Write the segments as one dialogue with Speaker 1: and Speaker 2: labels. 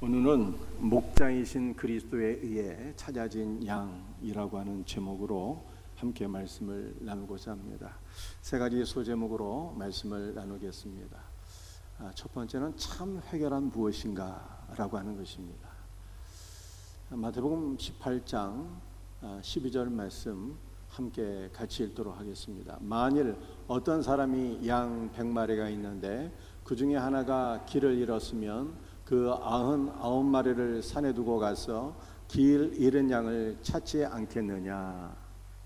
Speaker 1: 오늘은 목자이신 그리스도에 의해 찾아진 양이라고 하는 제목으로 함께 말씀을 나누고자 합니다. 세 가지 소제목으로 말씀을 나누겠습니다. 첫 번째는 참 해결한 무엇인가 라고 하는 것입니다. 마태복음 18장 12절 말씀 함께 같이 읽도록 하겠습니다. 만일 어떤 사람이 양 100마리가 있는데 그 중에 하나가 길을 잃었으면 그 99마리를 산에 두고 가서 길 잃은 양을 찾지 않겠느냐.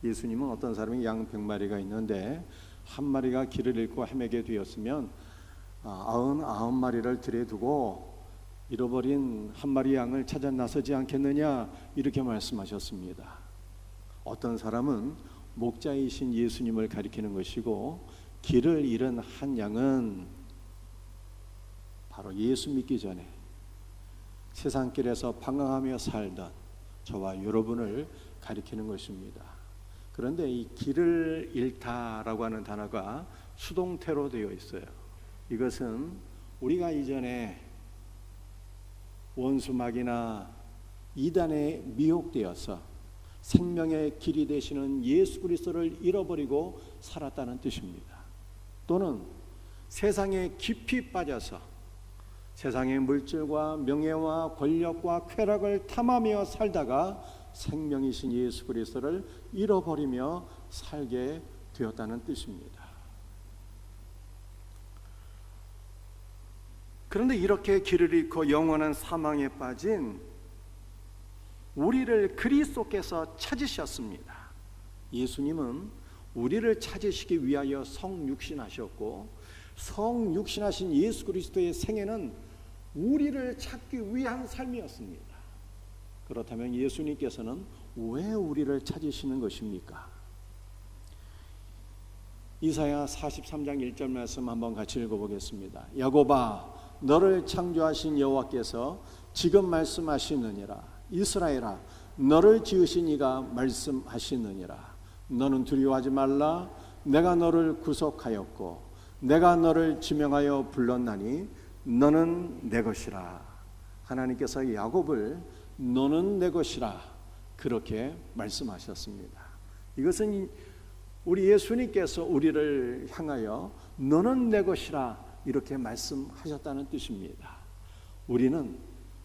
Speaker 1: 예수님은 어떤 사람이 양 100마리가 있는데 한 마리가 길을 잃고 헤매게 되었으면 99마리를 들여두고 잃어버린 한 마리 양을 찾아 나서지 않겠느냐, 이렇게 말씀하셨습니다. 어떤 사람은 목자이신 예수님을 가리키는 것이고, 길을 잃은 한 양은 바로 예수 믿기 전에 세상길에서 방황하며 살던 저와 여러분을 가리키는 것입니다. 그런데 이 길을 잃다라고 하는 단어가 수동태로 되어 있어요. 이것은 우리가 이전에 원수마귀나 이단에 미혹되어서 생명의 길이 되시는 예수 그리스도를 잃어버리고 살았다는 뜻입니다. 또는 세상에 깊이 빠져서 세상의 물질과 명예와 권력과 쾌락을 탐하며 살다가 생명이신 예수 그리스도를 잃어버리며 살게 되었다는 뜻입니다. 그런데 이렇게 길을 잃고 영원한 사망에 빠진 우리를 그리스도께서 찾으셨습니다. 예수님은 우리를 찾으시기 위하여 성육신하셨고, 성육신하신 예수 그리스도의 생애는 우리를 찾기 위한 삶이었습니다. 그렇다면 예수님께서는 왜 우리를 찾으시는 것입니까? 이사야 43장 1절 말씀 한번 같이 읽어보겠습니다. 야곱아, 너를 창조하신 여호와께서 지금 말씀하시느니라. 이스라엘아, 너를 지으신 이가 말씀하시느니라. 너는 두려워하지 말라. 내가 너를 구속하였고 내가 너를 지명하여 불렀나니 너는 내 것이라. 하나님께서 야곱을 너는 내 것이라 그렇게 말씀하셨습니다. 이것은 우리 예수님께서 우리를 향하여 너는 내 것이라 이렇게 말씀하셨다는 뜻입니다. 우리는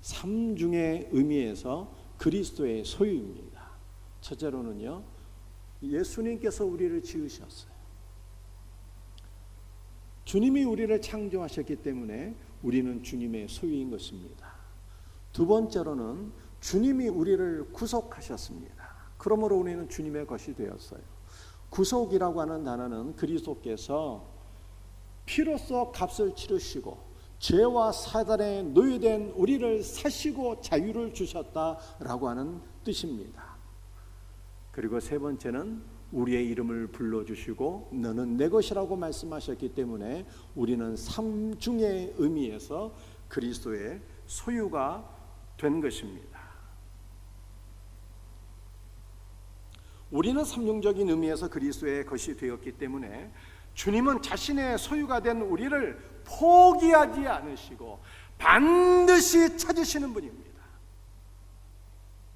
Speaker 1: 삼중의 의미에서 그리스도의 소유입니다. 첫째로는요, 예수님께서 우리를 지으셨어요. 주님이 우리를 창조하셨기 때문에 우리는 주님의 소유인 것입니다. 두 번째로는 주님이 우리를 구속하셨습니다. 그러므로 우리는 주님의 것이 되었어요. 구속이라고 하는 단어는 그리스도께서 피로써 값을 치르시고 죄와 사단에 노예된 우리를 사시고 자유를 주셨다라고 하는 뜻입니다. 그리고 세 번째는 우리의 이름을 불러주시고 너는 내 것이라고 말씀하셨기 때문에 우리는 삼중의 의미에서 그리스도의 소유가 된 것입니다. 우리는 삼중적인 의미에서 그리스도의 것이 되었기 때문에 주님은 자신의 소유가 된 우리를 포기하지 않으시고 반드시 찾으시는 분입니다.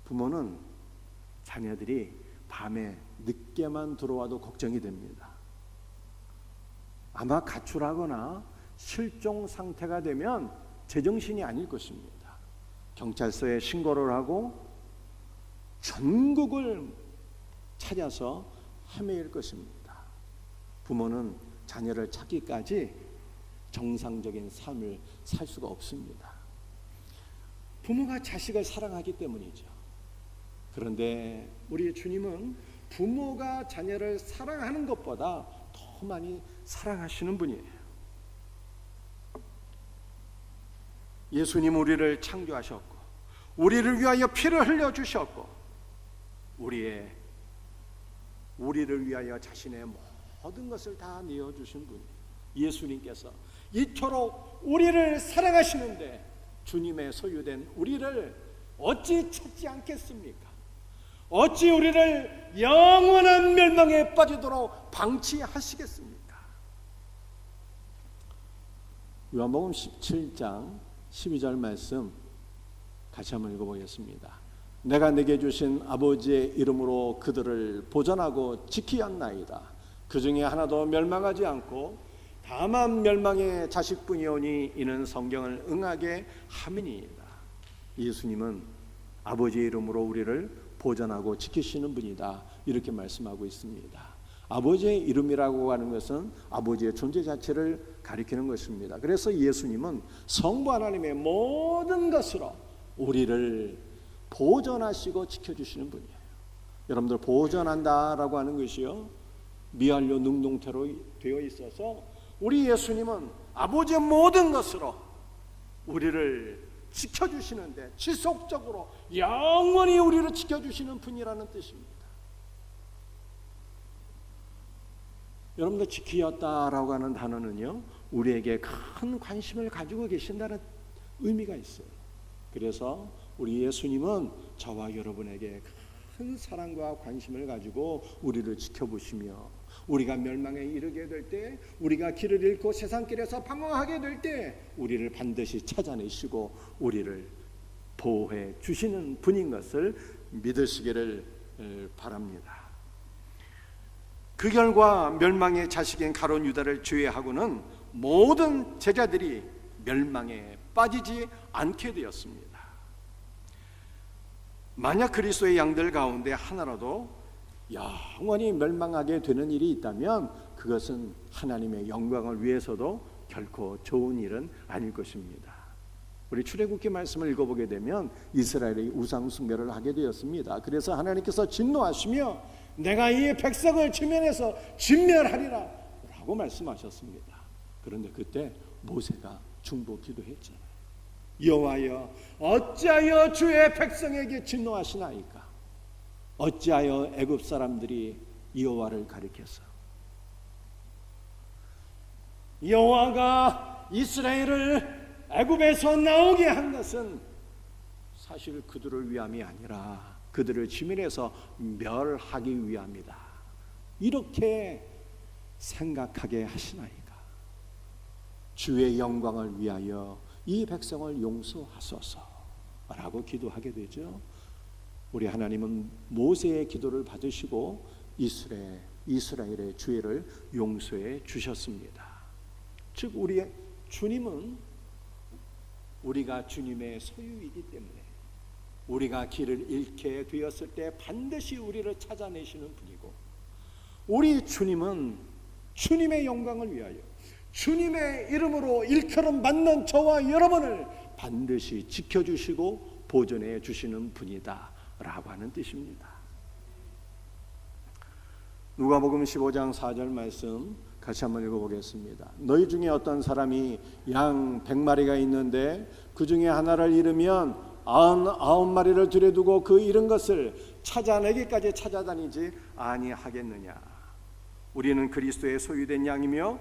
Speaker 1: 부모는 자녀들이 밤에 늦게만 들어와도 걱정이 됩니다. 아마 가출하거나 실종 상태가 되면 제정신이 아닐 것입니다. 경찰서에 신고를 하고 전국을 찾아서 헤매일 것입니다. 부모는 자녀를 찾기까지 정상적인 삶을 살 수가 없습니다. 부모가 자식을 사랑하기 때문이죠. 그런데 우리 주님은 부모가 자녀를 사랑하는 것보다 더 많이 사랑하시는 분이에요. 예수님 우리를 창조하셨고 우리를 위하여 피를 흘려주셨고 우리를 위하여 자신의 모든 것을 다 내어주신 분이에요. 예수님께서 이토록 우리를 사랑하시는데 주님의 소유된 우리를 어찌 찾지 않겠습니까? 어찌 우리를 영원한 멸망에 빠지도록 방치하시겠습니까? 요한복음 17장 12절 말씀 같이 한번 읽어보겠습니다. 내가 내게 주신 아버지의 이름으로 그들을 보전하고 지키었나이다. 그 중에 하나도 멸망하지 않고 다만 멸망의 자식뿐이오니 이는 성경을 응하게 함이니이다. 예수님은 아버지의 이름으로 우리를 보전하고 지키시는 분이다, 이렇게 말씀하고 있습니다. 아버지의 이름이라고 하는 것은 아버지의 존재 자체를 가리키는 것입니다. 그래서 예수님은 성부 하나님의 모든 것으로 우리를 보전하시고 지켜주시는 분이에요. 여러분들, 보전한다라고 하는 것이요, 미완료 능동태로 되어 있어서 우리 예수님은 아버지의 모든 것으로 우리를 지켜주시는데, 지속적으로 영원히 우리를 지켜주시는 분이라는 뜻입니다. 여러분들, 지키었다라고 하는 단어는요, 우리에게 큰 관심을 가지고 계신다는 의미가 있어요. 그래서 우리 예수님은 저와 여러분에게 큰 사랑과 관심을 가지고 우리를 지켜보시며, 우리가 멸망에 이르게 될 때, 우리가 길을 잃고 세상길에서 방황하게 될 때 우리를 반드시 찾아내시고 우리를 보호해 주시는 분인 것을 믿으시기를 바랍니다. 그 결과 멸망의 자식인 가룟 유다를 제외하고는 모든 제자들이 멸망에 빠지지 않게 되었습니다. 만약 그리스도의 양들 가운데 하나라도 영원히 멸망하게 되는 일이 있다면 그것은 하나님의 영광을 위해서도 결코 좋은 일은 아닐 것입니다. 우리 출애굽기 말씀을 읽어보게 되면 이스라엘이 우상 숭배를 하게 되었습니다. 그래서 하나님께서 진노하시며 내가 이 백성을 지면에서 진멸하리라 라고 말씀하셨습니다. 그런데 그때 모세가 중보 기도했잖아요. 여호와여, 어찌하여 주의 백성에게 진노하시나이까? 어찌하여 애굽 사람들이 여호와를 가리켜서, 여호와가 이스라엘을 애굽에서 나오게 한 것은 사실 그들을 위함이 아니라 그들을 지면에서 멸하기 위함이다, 이렇게 생각하게 하시나이까? 주의 영광을 위하여 이 백성을 용서하소서 라고 기도하게 되죠. 우리 하나님은 모세의 기도를 받으시고 이스라엘의 죄를 용서해 주셨습니다. 즉 우리의 주님은 우리가 주님의 소유이기 때문에 우리가 길을 잃게 되었을 때 반드시 우리를 찾아내시는 분이고, 우리 주님은 주님의 영광을 위하여 주님의 이름으로 일컬음 받는 저와 여러분을 반드시 지켜주시고 보존해 주시는 분이다 라고 하는 뜻입니다. 누가복음 15장 4절 말씀 같이 한번 읽어보겠습니다. 너희 중에 어떤 사람이 양 100마리가 있는데 그 중에 하나를 잃으면 99마리를 들여두고 그 잃은 것을 찾아내기까지 찾아다니지 아니하겠느냐? 우리는 그리스도의 소유된 양이며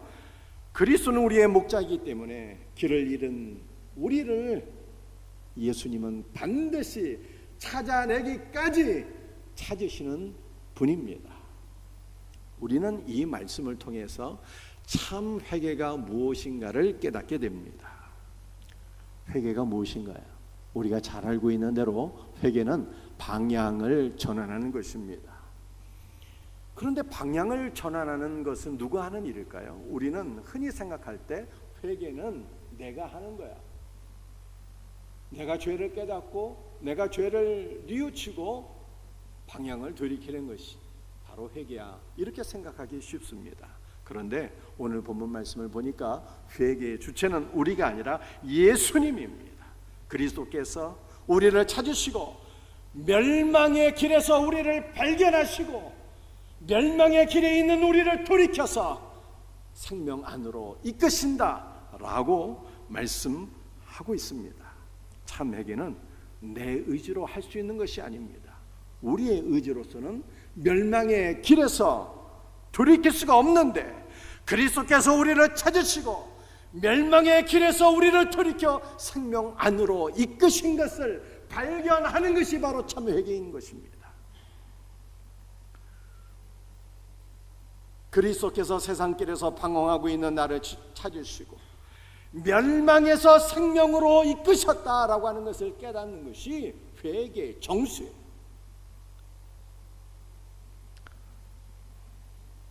Speaker 1: 그리스도는 우리의 목자이기 때문에 길을 잃은 우리를 예수님은 반드시 찾아내기까지 찾으시는 분입니다. 우리는 이 말씀을 통해서 참 회개가 무엇인가를 깨닫게 됩니다. 회개가 무엇인가요? 우리가 잘 알고 있는 대로 회개는 방향을 전환하는 것입니다. 그런데 방향을 전환하는 것은 누가 하는 일일까요? 우리는 흔히 생각할 때 회개는 내가 하는 거야. 내가 죄를 깨닫고 내가 죄를 뉘우치고 방향을 돌이키는 것이 바로 회개야, 이렇게 생각하기 쉽습니다. 그런데 오늘 본문 말씀을 보니까 회개의 주체는 우리가 아니라 예수님입니다. 그리스도께서 우리를 찾으시고 멸망의 길에서 우리를 발견하시고 멸망의 길에 있는 우리를 돌이켜서 생명 안으로 이끄신다 라고 말씀하고 있습니다. 참 회개는 내 의지로 할 수 있는 것이 아닙니다. 우리의 의지로서는 멸망의 길에서 돌이킬 수가 없는데 그리스도께서 우리를 찾으시고 멸망의 길에서 우리를 돌이켜 생명 안으로 이끄신 것을 발견하는 것이 바로 참 회개인 것입니다. 그리스도께서 세상길에서 방황하고 있는 나를 찾으시고 멸망에서 생명으로 이끄셨다라고 하는 것을 깨닫는 것이 회개의 정수예요.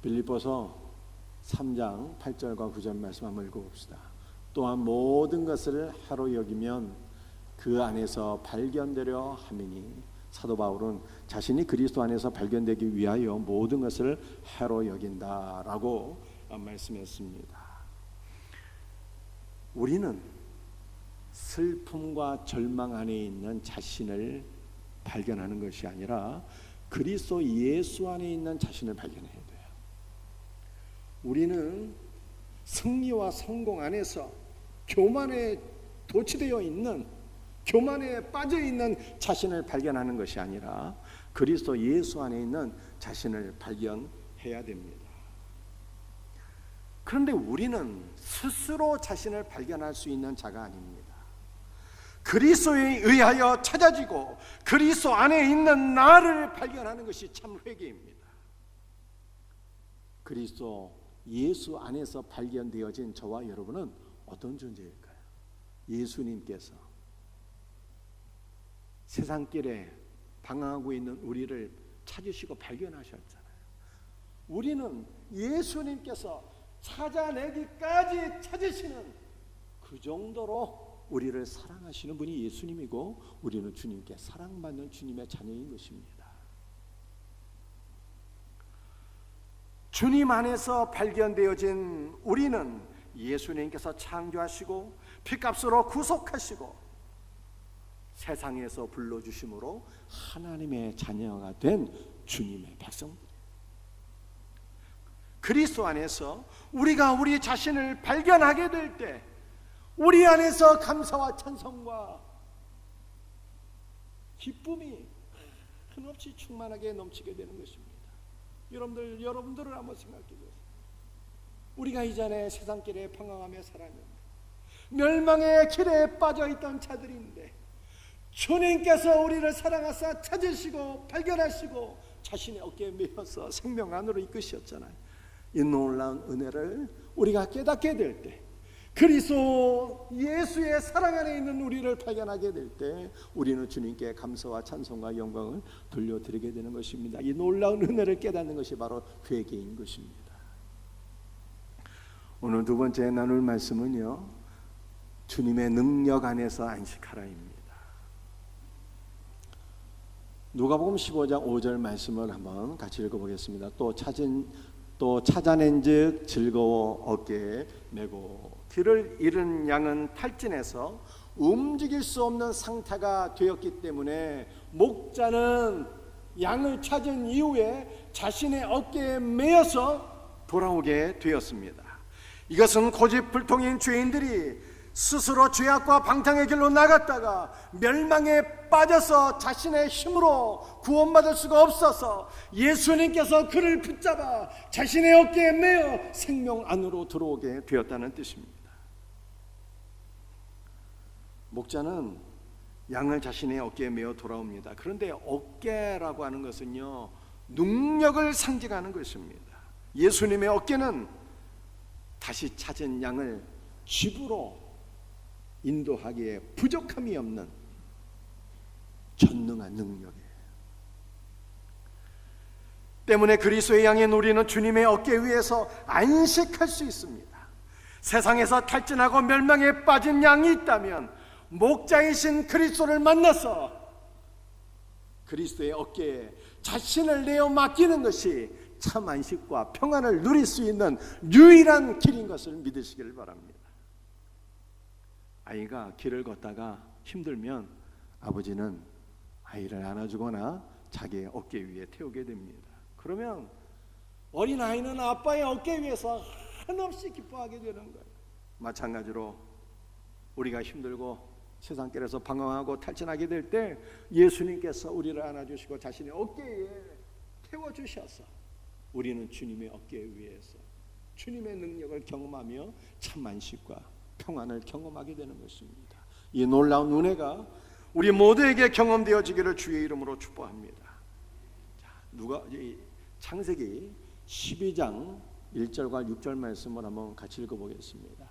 Speaker 1: 빌립보서 3장 8절과 9절 말씀 한번 읽어봅시다. 또한 모든 것을 하로 여기면 그 안에서 발견되려 함이니, 사도 바울은 자신이 그리스도 안에서 발견되기 위하여 모든 것을 하로 여긴다라고 말씀했습니다. 우리는 슬픔과 절망 안에 있는 자신을 발견하는 것이 아니라 그리스도 예수 안에 있는 자신을 발견해야 돼요. 우리는 승리와 성공 안에서 교만에 도취되어 있는, 교만에 빠져 있는 자신을 발견하는 것이 아니라 그리스도 예수 안에 있는 자신을 발견해야 됩니다. 그런데 우리는 스스로 자신을 발견할 수 있는 자가 아닙니다. 그리스도에 의하여 찾아지고 그리스도 안에 있는 나를 발견하는 것이 참 회개입니다. 그리스도 예수 안에서 발견되어진 저와 여러분은 어떤 존재일까요? 예수님께서 세상길에 방황하고 있는 우리를 찾으시고 발견하셨잖아요. 우리는 예수님께서 찾아내기까지 찾으시는 그 정도로 우리를 사랑하시는 분이 예수님이고, 우리는 주님께 사랑받는 주님의 자녀인 것입니다. 주님 안에서 발견되어진 우리는 예수님께서 창조하시고 피값으로 구속하시고 세상에서 불러주심으로 하나님의 자녀가 된 주님의 백성들, 그리스도 안에서 우리가 우리 자신을 발견하게 될 때 우리 안에서 감사와 찬송과 기쁨이 한없이 충만하게 넘치게 되는 것입니다. 여러분들을 한번 생각해 보세요. 우리가 이전에 세상길에 방황하며 살았는데, 멸망의 길에 빠져있던 자들인데 주님께서 우리를 사랑하사 찾으시고 발견하시고 자신의 어깨에 메어서 생명 안으로 이끄셨잖아요. 이 놀라운 은혜를 우리가 깨닫게 될 때, 그리스도 예수의 사랑 안에 있는 우리를 발견하게 될 때 우리는 주님께 감사와 찬송과 영광을 돌려드리게 되는 것입니다. 이 놀라운 은혜를 깨닫는 것이 바로 회개인 것입니다. 오늘 두 번째 나눌 말씀은요, 주님의 능력 안에서 안식하라입니다. 누가복음 15장 5절 말씀을 한번 같이 읽어보겠습니다. 또 찾아낸즉 즐거워 어깨에 메고, 길을 잃은 양은 탈진해서 움직일 수 없는 상태가 되었기 때문에 목자는 양을 찾은 이후에 자신의 어깨에 메어서 돌아오게 되었습니다. 이것은 고집불통인 죄인들이 스스로 죄악과 방탕의 길로 나갔다가 멸망에 빠져서 자신의 힘으로 구원받을 수가 없어서 예수님께서 그를 붙잡아 자신의 어깨에 메어 생명 안으로 들어오게 되었다는 뜻입니다. 목자는 양을 자신의 어깨에 메어 돌아옵니다. 그런데 어깨라고 하는 것은요, 능력을 상징하는 것입니다. 예수님의 어깨는 다시 찾은 양을 집으로 인도하기에 부족함이 없는 전능한 능력이에요. 때문에 그리스도의 양인 우리는 주님의 어깨 위에서 안식할 수 있습니다. 세상에서 탈진하고 멸망에 빠진 양이 있다면 목자이신 그리스도를 만나서 그리스도의 어깨에 자신을 내어 맡기는 것이 참 안식과 평안을 누릴 수 있는 유일한 길인 것을 믿으시길 바랍니다. 아이가 길을 걷다가 힘들면 아버지는 아이를 안아주거나 자기의 어깨 위에 태우게 됩니다. 그러면 어린아이는 아빠의 어깨 위에서 한없이 기뻐하게 되는 거예요. 마찬가지로 우리가 힘들고 세상길에서 방황하고 탈진하게 될 때 예수님께서 우리를 안아주시고 자신의 어깨에 태워주셔서 우리는 주님의 어깨 위에서 주님의 능력을 경험하며 참 안식과 평안을 경험하게 되는 것입니다. 이 놀라운 은혜가 우리 모두에게 경험되어지기를 주의 이름으로 축복합니다. 창세기 12장 1절과 6절 말씀을 한번 같이 읽어보겠습니다.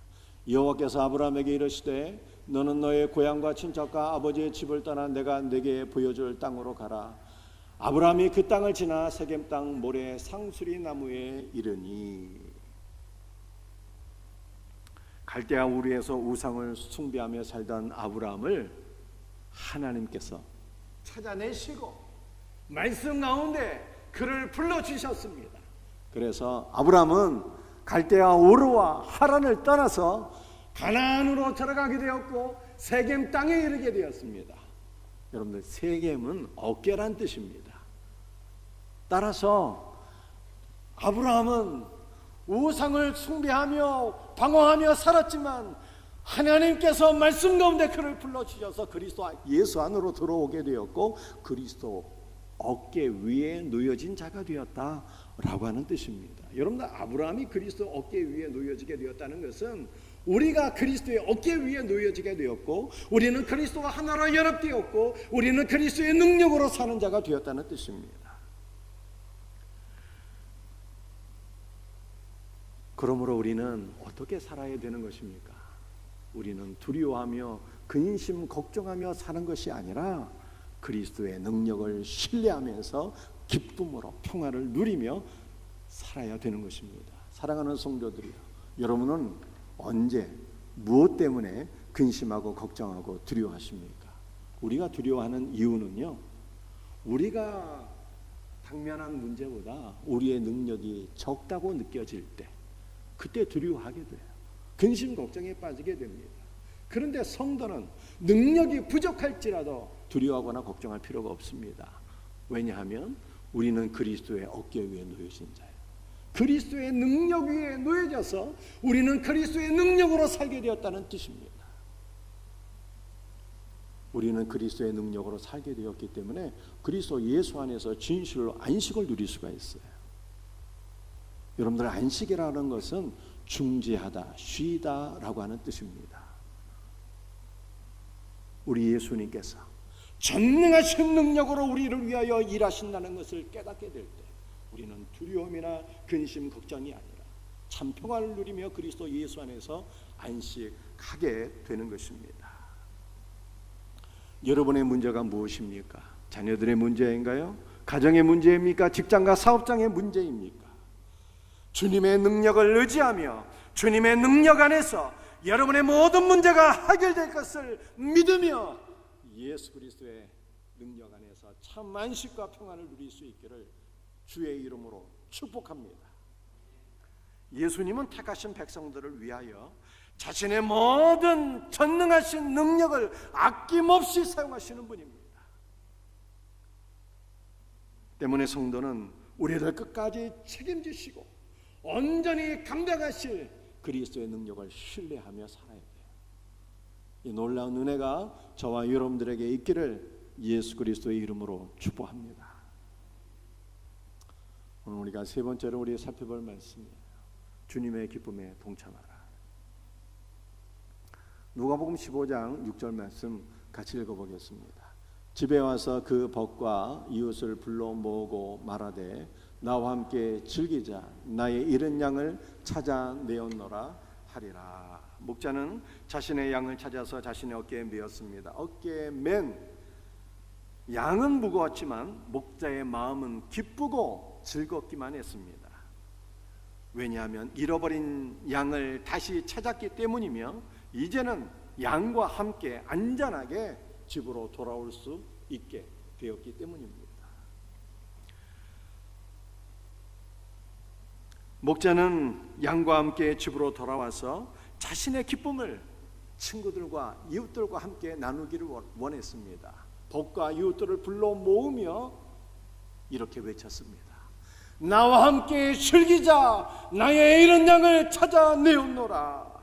Speaker 1: 여호와께서 아브라함에게 이르시되 너는 너의 고향과 친척과 아버지의 집을 떠나 내가 네게 보여줄 땅으로 가라. 아브라함이 그 땅을 지나 세겜 땅 모래 상수리 나무에 이르니 갈대아 우르에서 우상을 숭배하며 살던 아브라함을 하나님께서 찾아내시고 말씀 가운데 그를 불러주셨습니다. 그래서 아브라함은 갈대아 우르와 하란을 떠나서 가나안으로 들어가게 되었고 세겜 땅에 이르게 되었습니다. 여러분들, 세겜은 어깨란 뜻입니다. 따라서 아브라함은 우상을 숭배하며 방황하며 살았지만 하나님께서 말씀 가운데 그를 불러주셔서 그리스도 예수 안으로 들어오게 되었고 그리스도 어깨 위에 놓여진 자가 되었다라고 하는 뜻입니다. 여러분들, 아브라함이 그리스도 어깨 위에 놓여지게 되었다는 것은 우리가 그리스도의 어깨 위에 놓여지게 되었고 우리는 그리스도와 하나로 연합되었고 우리는 그리스도의 능력으로 사는 자가 되었다는 뜻입니다. 그러므로 우리는 어떻게 살아야 되는 것입니까? 우리는 두려워하며 근심 걱정하며 사는 것이 아니라 그리스도의 능력을 신뢰하면서 기쁨으로 평화를 누리며 살아야 되는 것입니다. 사랑하는 성도들이요, 여러분은 언제 무엇 때문에 근심하고 걱정하고 두려워하십니까? 우리가 두려워하는 이유는요, 우리가 당면한 문제보다 우리의 능력이 적다고 느껴질 때 그때 두려워하게 돼요. 근심 걱정에 빠지게 됩니다. 그런데 성도는 능력이 부족할지라도 두려워하거나 걱정할 필요가 없습니다. 왜냐하면 우리는 그리스도의 어깨 위에 놓여진 자예요. 그리스도의 능력 위에 놓여져서 우리는 그리스도의 능력으로 살게 되었다는 뜻입니다. 우리는 그리스도의 능력으로 살게 되었기 때문에 그리스도 예수 안에서 진실로 안식을 누릴 수가 있어요. 여러분들, 안식이라는 것은 중지하다, 쉬다라고 하는 뜻입니다. 우리 예수님께서 전능하신 능력으로 우리를 위하여 일하신다는 것을 깨닫게 될 때 우리는 두려움이나 근심, 걱정이 아니라 참 평화를 누리며 그리스도 예수 안에서 안식하게 되는 것입니다. 여러분의 문제가 무엇입니까? 자녀들의 문제인가요? 가정의 문제입니까? 직장과 사업장의 문제입니까? 주님의 능력을 의지하며 주님의 능력 안에서 여러분의 모든 문제가 해결될 것을 믿으며 예수 그리스도의 능력 안에서 참 안식과 평안을 누릴 수 있기를 주의 이름으로 축복합니다. 예수님은 택하신 백성들을 위하여 자신의 모든 전능하신 능력을 아낌없이 사용하시는 분입니다. 때문에 성도는 우리를 끝까지 책임지시고 온전히 감당하실 그리스도의 능력을 신뢰하며 살아야 돼요. 이 놀라운 은혜가 저와 여러분들에게 있기를 예수 그리스도의 이름으로 축복합니다. 오늘 우리가 세 번째로 우리 살펴볼 말씀이에요. 주님의 기쁨에 동참하라. 누가복음 15장 6절 말씀 같이 읽어보겠습니다. 집에 와서 그 벗과 이웃을 불러 모으고 말하되 나와 함께 즐기자. 나의 잃은 양을 찾아내었노라 하리라. 목자는 자신의 양을 찾아서 자신의 어깨에 메었습니다. 어깨에 맨 양은 무거웠지만 목자의 마음은 기쁘고 즐겁기만 했습니다. 왜냐하면 잃어버린 양을 다시 찾았기 때문이며 이제는 양과 함께 안전하게 집으로 돌아올 수 있게 되었기 때문입니다. 목자는 양과 함께 집으로 돌아와서 자신의 기쁨을 친구들과 이웃들과 함께 나누기를 원했습니다. 벗과 이웃들을 불러 모으며 이렇게 외쳤습니다. 나와 함께 즐기자. 나의 잃은 양을 찾아내었노라.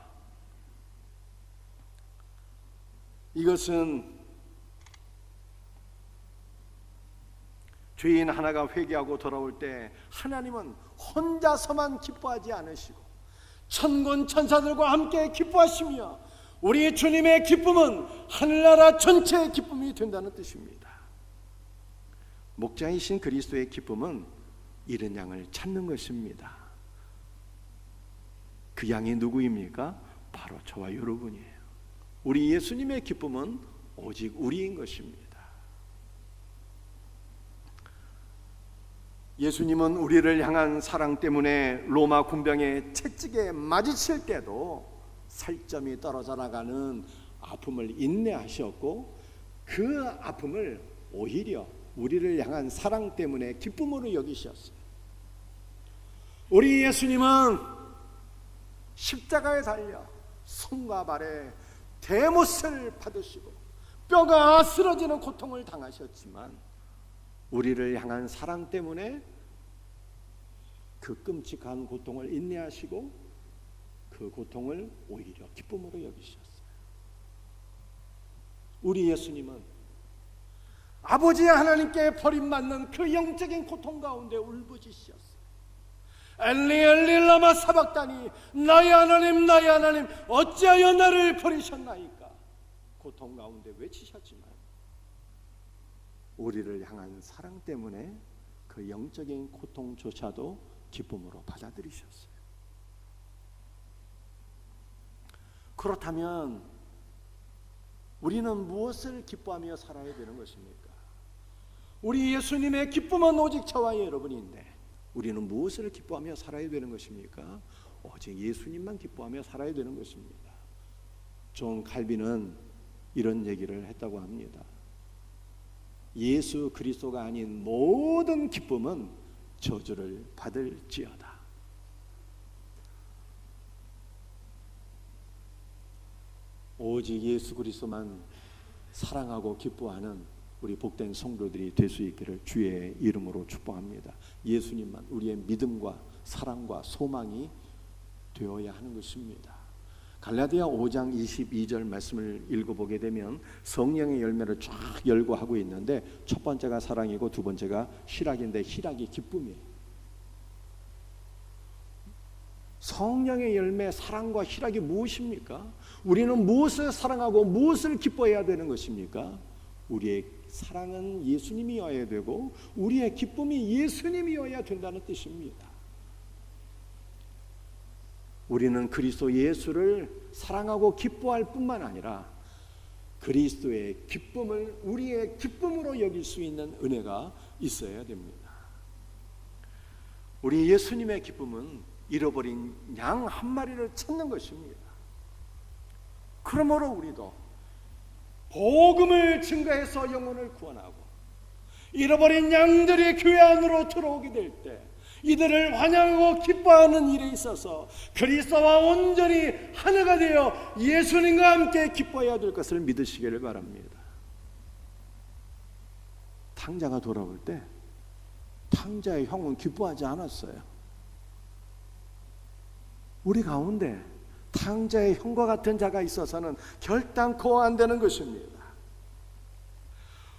Speaker 1: 이것은 죄인 하나가 회개하고 돌아올 때 하나님은 혼자서만 기뻐하지 않으시고 천군 천사들과 함께 기뻐하시며 우리 주님의 기쁨은 하늘나라 전체의 기쁨이 된다는 뜻입니다. 목자이신 그리스도의 기쁨은 잃은 양을 찾는 것입니다. 그 양이 누구입니까? 바로 저와 여러분이에요. 우리 예수님의 기쁨은 오직 우리인 것입니다. 예수님은 우리를 향한 사랑 때문에 로마 군병의 채찍에 맞으실 때도 살점이 떨어져 나가는 아픔을 인내하셨고, 그 아픔을 오히려 우리를 향한 사랑 때문에 기쁨으로 여기셨어요. 우리 예수님은 십자가에 달려 손과 발에 대못을 받으시고 뼈가 쓰러지는 고통을 당하셨지만, 우리를 향한 사랑 때문에 그 끔찍한 고통을 인내하시고 그 고통을 오히려 기쁨으로 여기셨어요. 우리 예수님은 아버지 하나님께 버림받는 그 영적인 고통 가운데 울부짖으셨어요. 엘리 엘리 라마 사박다니, 나의 하나님 나의 하나님 어찌하여 나를 버리셨나이까. 고통 가운데 외치셨지만 우리를 향한 사랑 때문에 그 영적인 고통조차도 기쁨으로 받아들이셨어요. 그렇다면 우리는 무엇을 기뻐하며 살아야 되는 것입니까? 우리 예수님의 기쁨은 오직 저와 여러분인데 우리는 무엇을 기뻐하며 살아야 되는 것입니까? 오직 예수님만 기뻐하며 살아야 되는 것입니다. 존 칼빈은 이런 얘기를 했다고 합니다. 예수 그리스도가 아닌 모든 기쁨은 저주를 받을지어다. 오직 예수 그리스도만 사랑하고 기뻐하는 우리 복된 성도들이 될 수 있기를 주의 이름으로 축복합니다. 예수님만 우리의 믿음과 사랑과 소망이 되어야 하는 것입니다. 갈라디아 5장 22절 말씀을 읽어보게 되면 성령의 열매를 쫙 열거하고 있는데, 첫 번째가 사랑이고 두 번째가 희락인데, 희락이 기쁨이에요. 성령의 열매, 사랑과 희락이 무엇입니까? 우리는 무엇을 사랑하고 무엇을 기뻐해야 되는 것입니까? 우리의 사랑은 예수님이어야 되고 우리의 기쁨이 예수님이어야 된다는 뜻입니다. 우리는 그리스도 예수를 사랑하고 기뻐할 뿐만 아니라 그리스도의 기쁨을 우리의 기쁨으로 여길 수 있는 은혜가 있어야 됩니다. 우리 예수님의 기쁨은 잃어버린 양 한 마리를 찾는 것입니다. 그러므로 우리도 복음을 증거해서 영혼을 구원하고 잃어버린 양들이 교회 안으로 들어오게 될 때 이들을 환영하고 기뻐하는 일에 있어서 그리스도와 온전히 하나가 되어 예수님과 함께 기뻐해야 될 것을 믿으시기를 바랍니다. 탕자가 돌아올 때 탕자의 형은 기뻐하지 않았어요. 우리 가운데 탕자의 형과 같은 자가 있어서는 결단코 안 되는 것입니다.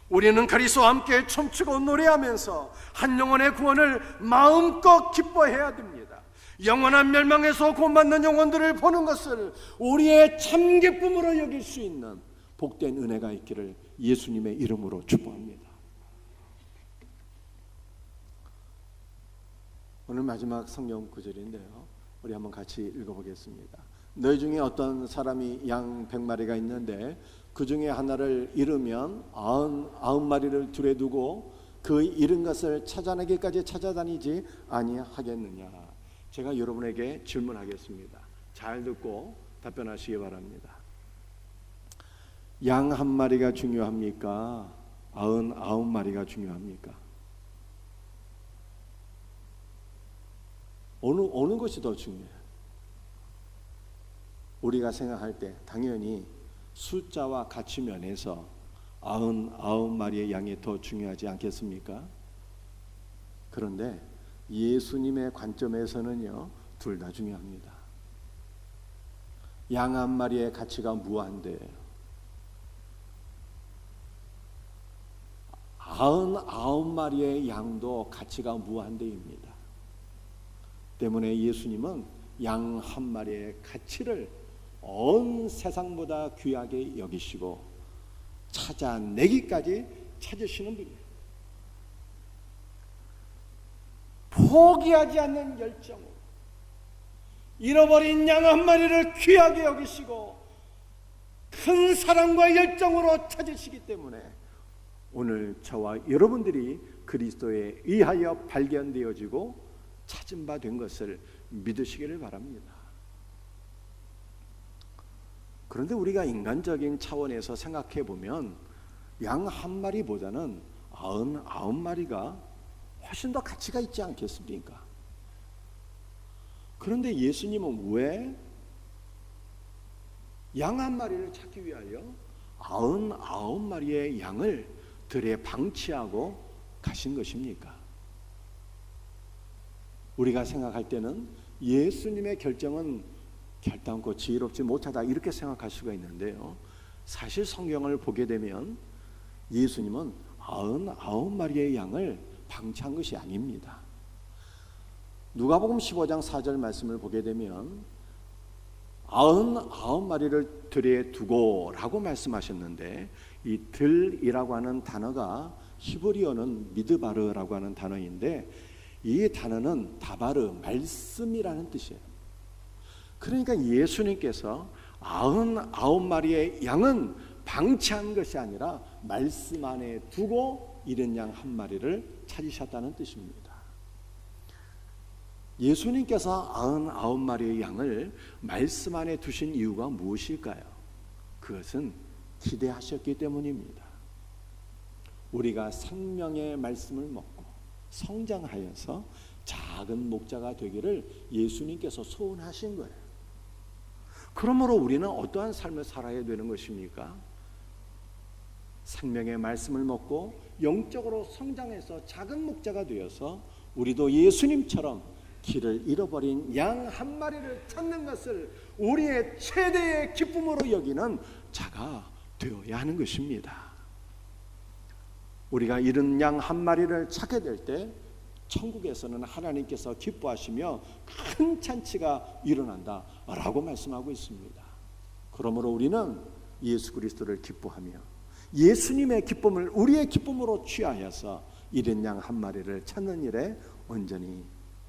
Speaker 1: 우리는 그리스도와 함께 춤추고 노래하면서 한 영혼의 구원을 마음껏 기뻐해야 됩니다. 영원한 멸망에서 구원받는 영혼들을 보는 것을 우리의 참 기쁨으로 여길 수 있는 복된 은혜가 있기를 예수님의 이름으로 축복합니다. 오늘 마지막 성경 구절인데요, 우리 한번 같이 읽어보겠습니다. 너희 중에 어떤 사람이 양 100마리가 있는데 그 중에 하나를 잃으면 99마리를 들에 두고 그 잃은 것을 찾아내기까지 찾아다니지 아니하겠느냐. 제가 여러분에게 질문하겠습니다. 잘 듣고 답변하시기 바랍니다. 양 한 마리가 중요합니까? 99마리가 중요합니까? 어느 것이 더 중요해요? 우리가 생각할 때 당연히 숫자와 가치 면에서 99마리의 양이 더 중요하지 않겠습니까? 그런데 예수님의 관점에서는요, 둘 다 중요합니다. 양 한 마리의 가치가 무한대예요. 99마리의 양도 가치가 무한대입니다. 때문에 예수님은 양 한 마리의 가치를 온 세상보다 귀하게 여기시고 찾아내기까지 찾으시는 분이에요. 포기하지 않는 열정으로 잃어버린 양 한 마리를 귀하게 여기시고 큰 사랑과 열정으로 찾으시기 때문에 오늘 저와 여러분들이 그리스도에 의하여 발견되어지고 찾은 바 된 것을 믿으시기를 바랍니다. 그런데 우리가 인간적인 차원에서 생각해 보면 양 한 마리보다는 99마리가 훨씬 더 가치가 있지 않겠습니까? 그런데 예수님은 왜 양 한 마리를 찾기 위하여 99마리의 양을 들에 방치하고 가신 것입니까? 우리가 생각할 때는 예수님의 결정은 결단코 지혜롭지 못하다 이렇게 생각할 수가 있는데요, 사실 성경을 보게 되면 예수님은 99마리의 양을 방치한 것이 아닙니다. 누가복음 15장 4절 말씀을 보게 되면 99마리를 들에 두고 라고 말씀하셨는데, 이 들이라고 하는 단어가 히브리어는 미드바르라고 하는 단어인데, 이 단어는 다바르, 말씀이라는 뜻이에요. 그러니까 예수님께서 99마리의 양은 방치한 것이 아니라 말씀 안에 두고 잃은 양 한 마리를 찾으셨다는 뜻입니다. 예수님께서 99마리의 양을 말씀 안에 두신 이유가 무엇일까요? 그것은 기대하셨기 때문입니다. 우리가 생명의 말씀을 먹고 성장하여서 작은 목자가 되기를 예수님께서 소원하신 거예요. 그러므로 우리는 어떠한 삶을 살아야 되는 것입니까? 생명의 말씀을 먹고 영적으로 성장해서 작은 목자가 되어서 우리도 예수님처럼 길을 잃어버린 양 한 마리를 찾는 것을 우리의 최대의 기쁨으로 여기는 자가 되어야 하는 것입니다. 우리가 잃은 양 한 마리를 찾게 될 때 천국에서는 하나님께서 기뻐하시며 큰 잔치가 일어난다라고 말씀하고 있습니다. 그러므로 우리는 예수 그리스도를 기뻐하며 예수님의 기쁨을 우리의 기쁨으로 취하여서 잃은 양 한 마리를 찾는 일에 온전히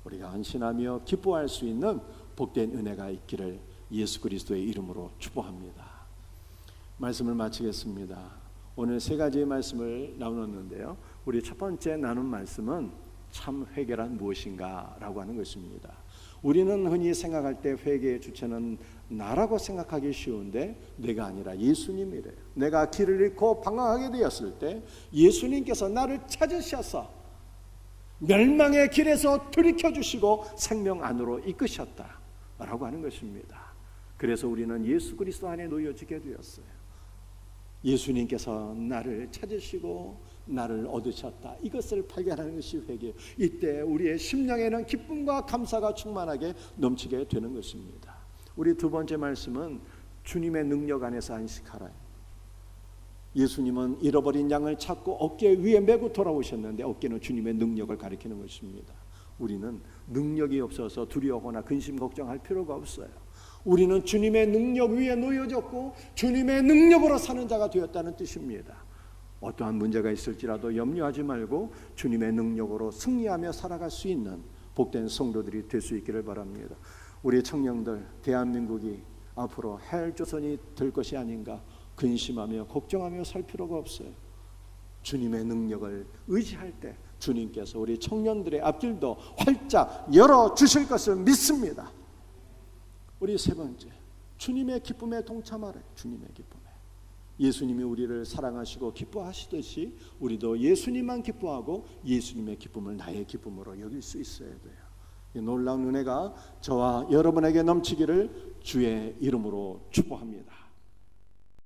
Speaker 1: 우리가 안심하며 기뻐할 수 있는 복된 은혜가 있기를 예수 그리스도의 이름으로 축복합니다. 말씀을 마치겠습니다. 오늘 세 가지의 말씀을 나누었는데요, 우리 첫 번째 나눈 말씀은 참 회개란 무엇인가 라고 하는 것입니다. 우리는 흔히 생각할 때 회개의 주체는 나라고 생각하기 쉬운데 내가 아니라 예수님이래요. 내가 길을 잃고 방황하게 되었을 때 예수님께서 나를 찾으셔서 멸망의 길에서 돌이켜주시고 생명 안으로 이끄셨다라고 하는 것입니다. 그래서 우리는 예수 그리스도 안에 놓여지게 되었어요. 예수님께서 나를 찾으시고 나를 얻으셨다, 이것을 발견하는 것이 회개예요. 이때 우리의 심령에는 기쁨과 감사가 충만하게 넘치게 되는 것입니다. 우리 두 번째 말씀은 주님의 능력 안에서 안식하라. 예수님은 잃어버린 양을 찾고 어깨 위에 메고 돌아오셨는데 어깨는 주님의 능력을 가리키는 것입니다. 우리는 능력이 없어서 두려워하거나 근심 걱정할 필요가 없어요. 우리는 주님의 능력 위에 놓여졌고 주님의 능력으로 사는 자가 되었다는 뜻입니다. 어떠한 문제가 있을지라도 염려하지 말고 주님의 능력으로 승리하며 살아갈 수 있는 복된 성도들이 될 수 있기를 바랍니다. 우리 청년들, 대한민국이 앞으로 헬조선이 될 것이 아닌가 근심하며 걱정하며 살 필요가 없어요. 주님의 능력을 의지할 때 주님께서 우리 청년들의 앞길도 활짝 열어주실 것을 믿습니다. 우리 세 번째, 주님의 기쁨에 동참하래. 주님의 기쁨에 예수님이 우리를 사랑하시고 기뻐하시듯이 우리도 예수님만 기뻐하고 예수님의 기쁨을 나의 기쁨으로 여길 수 있어야 돼요. 이 놀라운 은혜가 저와 여러분에게 넘치기를 주의 이름으로 축복합니다.